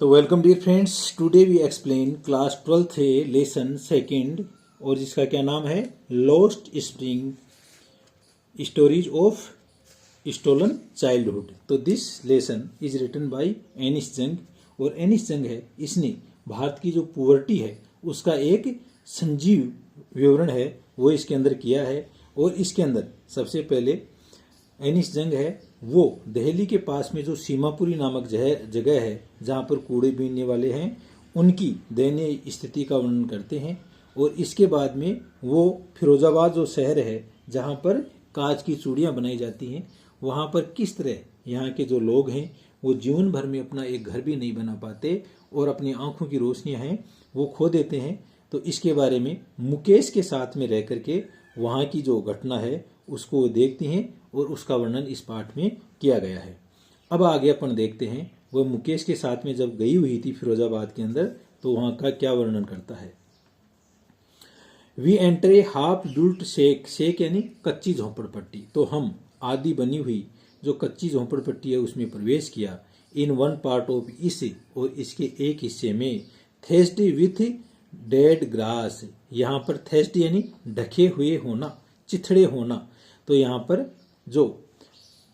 तो welcome dear friends, today we explain class 12th है lesson second और जिसका क्या नाम है lost spring stories of stolen childhood. तो this lesson is written by Anees Jung और एनिस जंग है इसने भारत की जो पुअर्टी है उसका एक संजीव विवरण है वो इसके अंदर किया है। और इसके अंदर सबसे पहले एनिस जंग है वो दिल्ली के पास में जो सीमापुरी नामक जगह है जहाँ पर कूड़े बीनने वाले हैं उनकी दयनीय स्थिति का वर्णन करते हैं। और इसके बाद में वो फिरोजाबाद जो शहर है जहाँ पर कांच की चूड़ियाँ बनाई जाती हैं वहाँ पर किस तरह यहाँ के जो लोग हैं वो जीवन भर में अपना एक घर भी नहीं बना पाते और अपनी आंखों की रोशनियाँ हैं वो खो देते हैं। तो इसके बारे में मुकेश के साथ में रह करके वहाँ की जो घटना है उसको देखते हैं और उसका वर्णन इस पाठ में किया गया है। अब आगे अपन देखते हैं वह मुकेश के साथ में जब गई हुई थी फिरोजाबाद के अंदर तो वहाँ का क्या वर्णन करता है। We enter a half built shack, shack यानी कच्ची झोंपड़पट्टी। तो हम आदि बनी हुई जो कच्ची झोंपड़पट्टी है उसमें प्रवेश किया। इन वन पार्ट ऑफ इसे और इसके एक हिस्से में थेस्टी विथ डेड ग्रास, यहाँ पर थेस्टी यानी ढके हुए होना, चिथड़े होना। तो यहाँ पर जो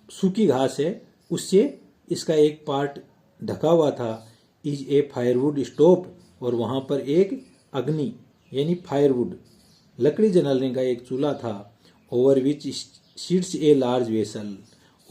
सूखी घास है उससे इसका एक पार्ट ढका हुआ था। इज ए फायरवुड स्टोव, और वहाँ पर एक अग्नि यानी फायरवुड लकड़ी जलाने का एक चूल्हा था। Over which seats a large vessel,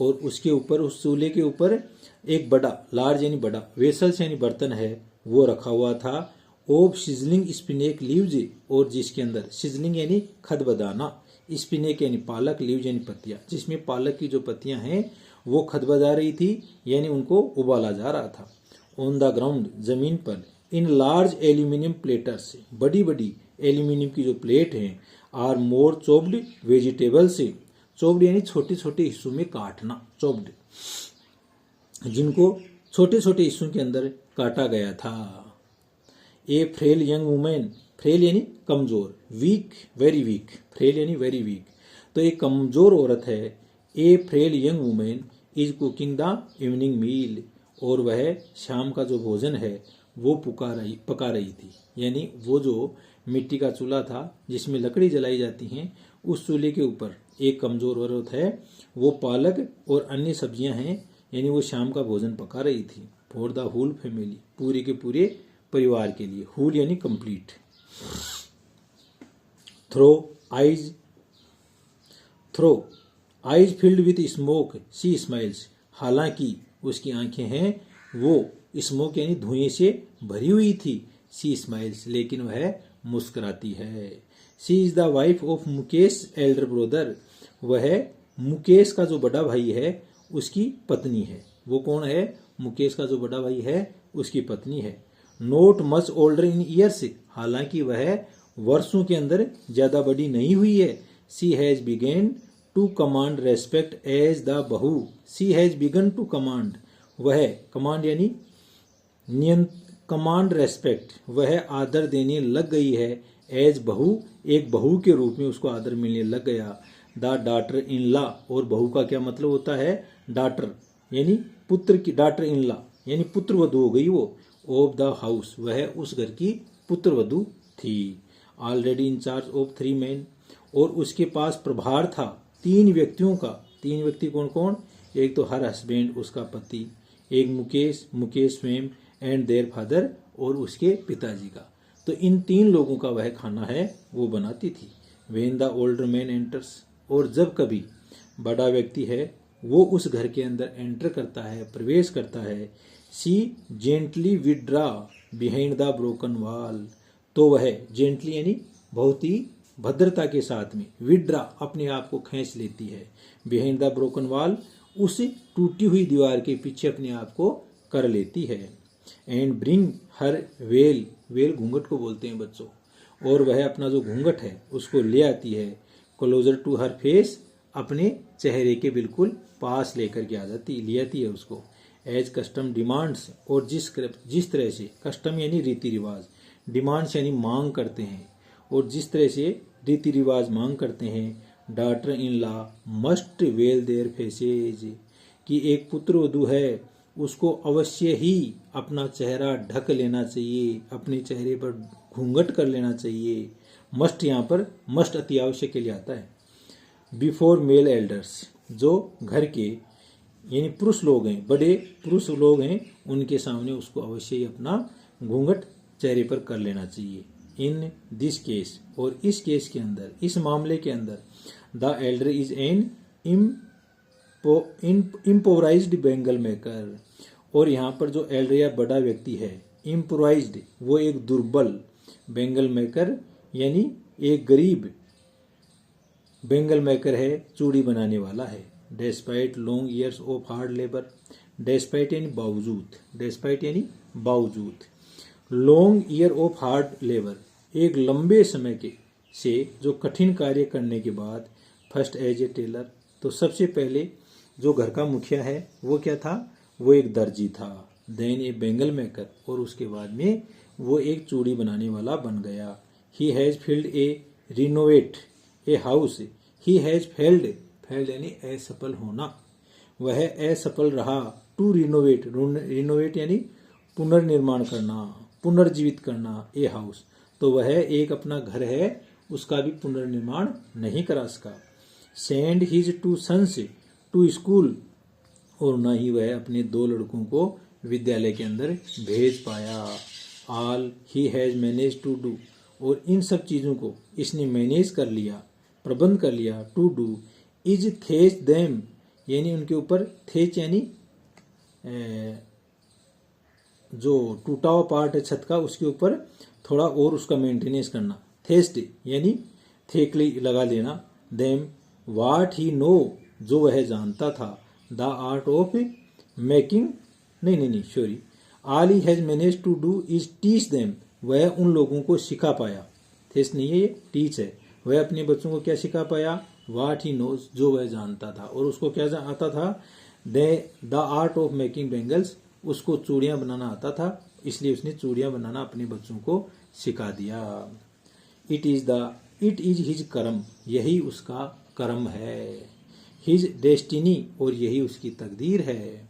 और उसके ऊपर उस चूल्हे के ऊपर एक बड़ा लार्ज यानी बड़ा वेसल्स यानी बर्तन है वो रखा हुआ था। ओब सिजलिंग स्पिनेक लीव्स, और जिसके अंदर सिजलिंग यानी खदबदाना, स्पिनेक यानी पालक, लीव्स यानी पत्तियां, जिसमें पालक की जो पत्तियां हैं वो खदबदा रही थी यानी उनको उबाला जा रहा था। ऑन द ग्राउंड जमीन पर इन लार्ज एल्यूमिनियम प्लेटर्स, बड़ी बड़ी एल्यूमिनियम की जो प्लेट हैं, are more chopped vegetables, chopped यानी छोटे छोटे हिस्सों में काटना, चॉप्ड, जिनको छोटे छोटे हिस्सों के अंदर काटा गया था। A frail young women, frail यानी कमजोर, वीक वेरी वीक, फ्रेल यानी वेरी वीक, तो एक कमजोर औरत है। A frail young women is cooking the evening meal, और वह शाम का जो भोजन है वो पका रही थी। यानी वो जो मिट्टी का चूल्हा था जिसमें लकड़ी जलाई जाती हैं उस चूल्हे के ऊपर एक कमजोर औरत है वो पालक और अन्य सब्जियां हैं यानी वो शाम का भोजन पका रही थी। फॉर द होल फैमिली, पूरे के पूरे परिवार के लिए, होल यानी कंप्लीट। Through eyes filled with smoke she smiles, हालांकि उसकी आंखें हैं वो स्मोक यानी धुएं से भरी हुई थी। सी स्माइल्स, लेकिन वह मुस्कुराती है। She is the wife of Mukesh elder brother, वह मुकेश का जो बड़ा भाई है उसकी पत्नी है। वो कौन है? मुकेश का जो बड़ा भाई है उसकी पत्नी है। नोट मच ओल्डर इन ईयर्स, हालांकि वह वर्षों के अंदर ज्यादा बड़ी नहीं हुई है। She has begun to command respect as the bahu, she has begun to command, वह कमांड यानी कमांड रेस्पेक्ट, वह आदर देने लग गई है। एज बहू, एक बहू के रूप में उसको आदर मिलने लग गया। द डॉटर इन लॉ, और बहू का क्या मतलब होता है? डॉटर यानी पुत्र की, डॉटर इन लॉ यानी पुत्र वधू हो गई वो। ऑफ द हाउस, वह उस घर की पुत्र वधू थी। Already in charge of 3 men, और उसके पास प्रभार था 3 व्यक्तियों का। 3 व्यक्ति कौन कौन? एक तो हर हस्बैंड उसका पति, एक मुकेश, मुकेश स्वयं, एंड देयर फादर, और उसके पिताजी का। तो इन 3 लोगों का वह खाना है वो बनाती थी। When the older man enters, और जब कभी बड़ा व्यक्ति है वो उस घर के अंदर एंटर करता है, प्रवेश करता है। She gently withdraws behind the broken wall, तो वह जेंटली यानी बहुत ही भद्रता के साथ में, विड्रा अपने आप को खींच लेती है, बिहाइंड द ब्रोकन वॉल उस टूटी हुई दीवार के पीछे अपने आप को कर लेती है। And bring her well, well घूंघट को बोलते हैं बच्चों, और वह अपना जो घूंघट है उसको ले आती है। क्लोजर टू हर फेस, अपने चेहरे के बिल्कुल पास लेकर के आ जाती, ले आती है उसको। एज कस्टम डिमांड्स, और जिस तरह से, कस्टम यानी रीति रिवाज, डिमांड्स यानी मांग करते हैं, और जिस तरह से रीति रिवाज मांग करते हैं। Daughter in law must veil their faces, कि एक पुत्र वधू है उसको अवश्य ही अपना चेहरा ढक लेना चाहिए, अपने चेहरे पर घूंघट कर लेना चाहिए। मस्ट यहाँ पर मस्ट अति आवश्यक के लिए आता है। बिफोर मेल एल्डर्स, जो घर के यानी पुरुष लोग हैं, बड़े पुरुष लोग हैं, उनके सामने उसको अवश्य ही अपना घूंघट चेहरे पर कर लेना चाहिए। इन दिस केस, और इस केस के अंदर, इस मामले के अंदर, the elder is an impoverished bangle maker, और यहाँ पर जो एल्डर या बड़ा व्यक्ति है, इम्पोवराइज्ड, वो एक दुर्बल, बेंगल मेकर यानी एक गरीब बेंगल मेकर है, चूड़ी बनाने वाला है। Despite long years of hard labour, despite यानी बावजूद, डेस्पाइट यानी बावजूद, long year of hard labour, एक लंबे समय के से जो कठिन कार्य करने के बाद, फर्स्ट एज ए टेलर, तो सबसे पहले जो घर का मुखिया है वो क्या था, वो एक दर्जी था। देन ए बेंगल मेकर, और उसके बाद में वो एक चूड़ी बनाने वाला बन गया। He has field A renovate a house, he has failed, failed यानी असफल होना, वह असफल रहा। टू रिनोवेट, रिनोवेट यानी पुनर्निर्माण करना, पुनर्जीवित करना, ए हाउस, तो वह एक अपना घर है उसका भी पुनर्निर्माण नहीं करा सका। Send his two sons to school, और न ही वह अपने 2 लड़कों को विद्यालय के अंदर भेज पाया। All he has manage to do, और इन सब चीज़ों को इसने मैनेज कर लिया, प्रबंध कर लिया। टू डू इज थेच देम, यानी उनके ऊपर, थेच यानी जो टूटा हुआ पार्ट है छत का, उसके ऊपर थोड़ा और उसका मेंटेनेंस करना। थेस्ट यानी थेकली लगा देना। देम वाट ही नो, जो वह जानता था। द आर्ट ऑफ मेकिंग, नहीं sorry, all he has manage to do is teach them, वह उन लोगों को सिखा पाया। थेस्ट नहीं है ये, टीच है। वह अपने बच्चों को क्या सिखा पाया, वाट ही नोज, जो वह जानता था। और उसको क्या आता था, the art of making bangles, उसको चूड़ियाँ बनाना आता था, इसलिए उसने चूड़ियाँ बनाना अपने बच्चों को सिखा दिया। इट इज हिज कर्म, यही उसका कर्म है। हिज डेस्टिनी, और यही उसकी तकदीर है।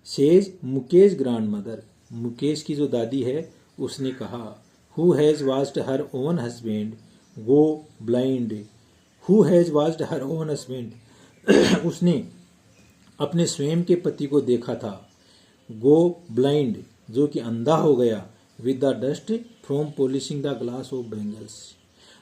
Says Mukesh grand mother, Mukesh की जो दादी है उसने कहा। Who has watched her own husband go blind, who has watched her own husband, उसने अपने स्वयं के पति को देखा था। गो ब्लाइंड, जो कि अंधा हो गया। With the dust from polishing the glass of bangles,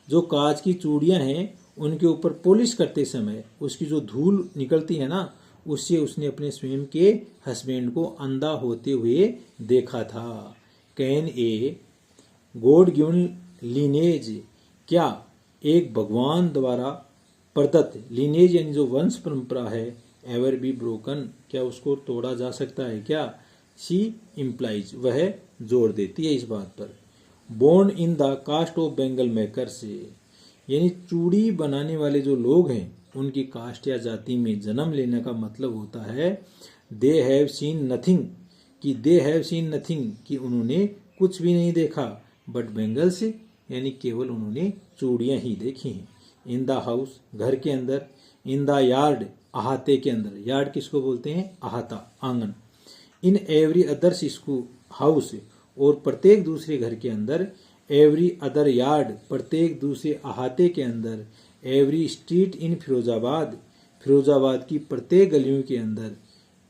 जो कांच की चूड़ियां हैं उनके ऊपर पॉलिश करते समय उसकी जो धूल निकलती है ना, उससे उसने अपने स्वयं के हस्बैंड को अंधा होते हुए देखा था। Can a god given lineage, क्या एक भगवान द्वारा प्रदत्त, लीनेज यानी जो वंश परंपरा है, एवर बी ब्रोकन, क्या उसको तोड़ा जा सकता है क्या। शी इम्प्लाइज, वह जोर देती है इस बात पर। Born in the caste of bangle maker से, यानी चूड़ी बनाने वाले जो लोग हैं उनकी कास्ट या जाति में जन्म लेने का मतलब होता है दे हैव सीन नथिंग, कि दे हैव सीन नथिंग, कि उन्होंने कुछ भी नहीं देखा। बट बेंगल्स यानी केवल उन्होंने चूड़ियाँ ही देखी हैं। इन द हाउस, घर के अंदर। इन द यार्ड, अहाते के अंदर। यार्ड किसको बोलते हैं, अहाता, आंगन। In every others school house, और प्रत्येक दूसरे घर के अंदर। एवरी अदर यार्ड, प्रत्येक दूसरे अहाते के अंदर। Every street in Firozabad, Firozabad की प्रत्येक गलियों के अंदर।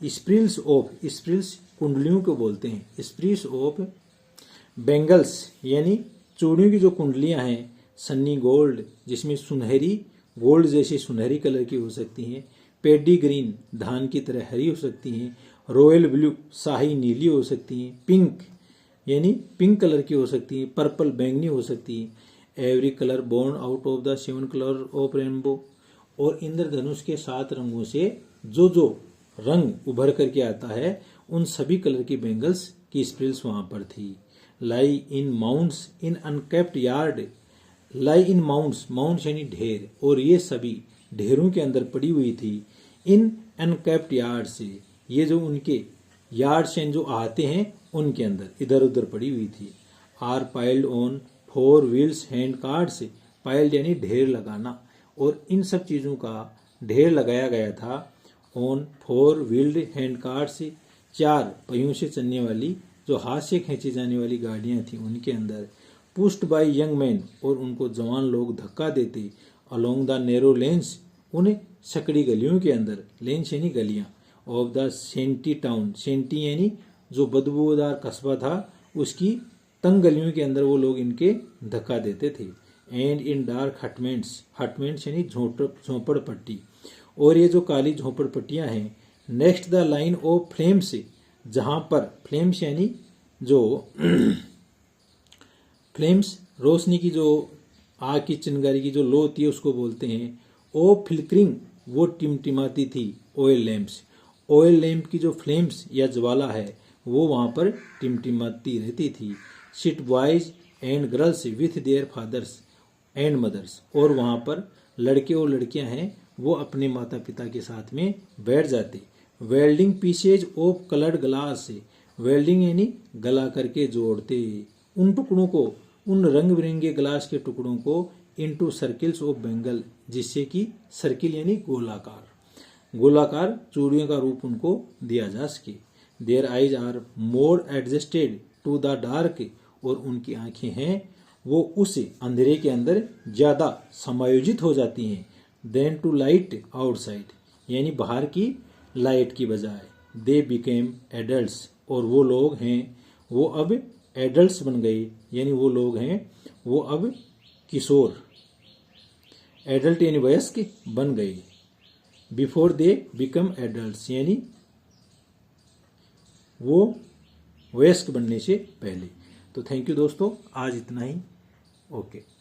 स्प्रिल्स ऑफ, स्प्रिल्स कुंडलियों को बोलते हैं, स्प्रिल्स ऑफ बेंगल्स, यानी चूड़ियों की जो कुंडलियां हैं। सन्नी गोल्ड, जिसमें सुनहरी, गोल्ड जैसी सुनहरी कलर की हो सकती हैं। पेडी ग्रीन, धान की तरह हरी हो सकती हैं। रॉयल ब्लू, शाही नीली हो सकती हैं। पिंक यानी पिंक कलर की हो सकती हैं। पर्पल, बैंगनी हो सकती हैं। Every colour born out of the 7 colour of rainbow, और इंद्रधनुष के 7 रंगों से जो जो रंग उभर करके आता है, उन सभी कलर की बेंगल्स की स्प्रिल्स वहां पर थी। लाई इन माउंट्स इन अनकेप्ट यार्ड, लाई इन माउंट्स, माउंट्स यानी ढेर, और ये सभी ढेरों के अंदर पड़ी हुई थी। इन अनकेप्ट यार्ड से, ये जो उनके यार्ड से जो आते हैं उनके अंदर इधर उधर पड़ी हुई थी। Are piled on 4 wheels hand carts, piled यानी ढेर लगाना, और इन सब चीज़ों का ढेर लगाया गया था। ऑन 4 व्हील्ड हैंड कार्ड्स, 4 पहियों से चलने वाली जो हाथ से खींची जाने वाली गाड़ियां थी उनके अंदर पुश्ड बाय यंग मैन, और उनको जवान लोग धक्का देते अलोंग द नैरो लेन्स, उन सकड़ी गलियों के अंदर, लेन्स यानी गलियां, of the scenty town, scenty यानी जो बदबूदार कस्बा था उसकी तंग गलियों के अंदर वो लोग इनके धक्का देते थे। And in dark hutments, hutments यानी झोंपड़ पट्टी, और ये जो काली झोंपड़ पट्टियां हैं next the line of flames, जहां पर फ्लेम्स यानी जो फ्लेम्स रोशनी की जो आग की चिंगारी की जो लो होती है उसको बोलते हैं। ओ फ्लिकरिंग, वो टिमटिमाती थी। ऑयल लैम्प्स, ऑयल लैम्प की जो फ्लेम्स या ज्वाला है वो वहां पर टिमटिमाती रहती थी। Sit boys and girls with their fathers and mothers, और वहां पर लड़के और लड़कियां हैं वो अपने माता पिता के साथ में बैठ जाते। Welding pieces of coloured glass, welding यानी गला करके जोड़ते उन टुकड़ों को, उन रंग बिरंगे ग्लास के टुकड़ों को इनटू सर्किल्स ऑफ बेंगल, जिससे कि सर्किल यानी गोलाकार, गोलाकार चूड़ियों का रूप उनको दिया जा सके। Their eyes are more adjusted to the dark, और उनकी आंखें हैं वो उस अंधेरे के अंदर ज्यादा समायोजित हो जाती हैं देन टू लाइट आउटसाइड, यानी बाहर की लाइट की बजाय। दे बिकेम एडल्ट्स, और वो लोग हैं वो अब एडल्ट्स बन गए, यानी वो लोग हैं वो अब किशोर, एडल्ट यानी वयस्क बन गए। बिफोर दे बिकम एडल्ट्स, यानी वो वयस्क बनने से पहले। तो थैंक यू दोस्तों, आज इतना ही। ओके।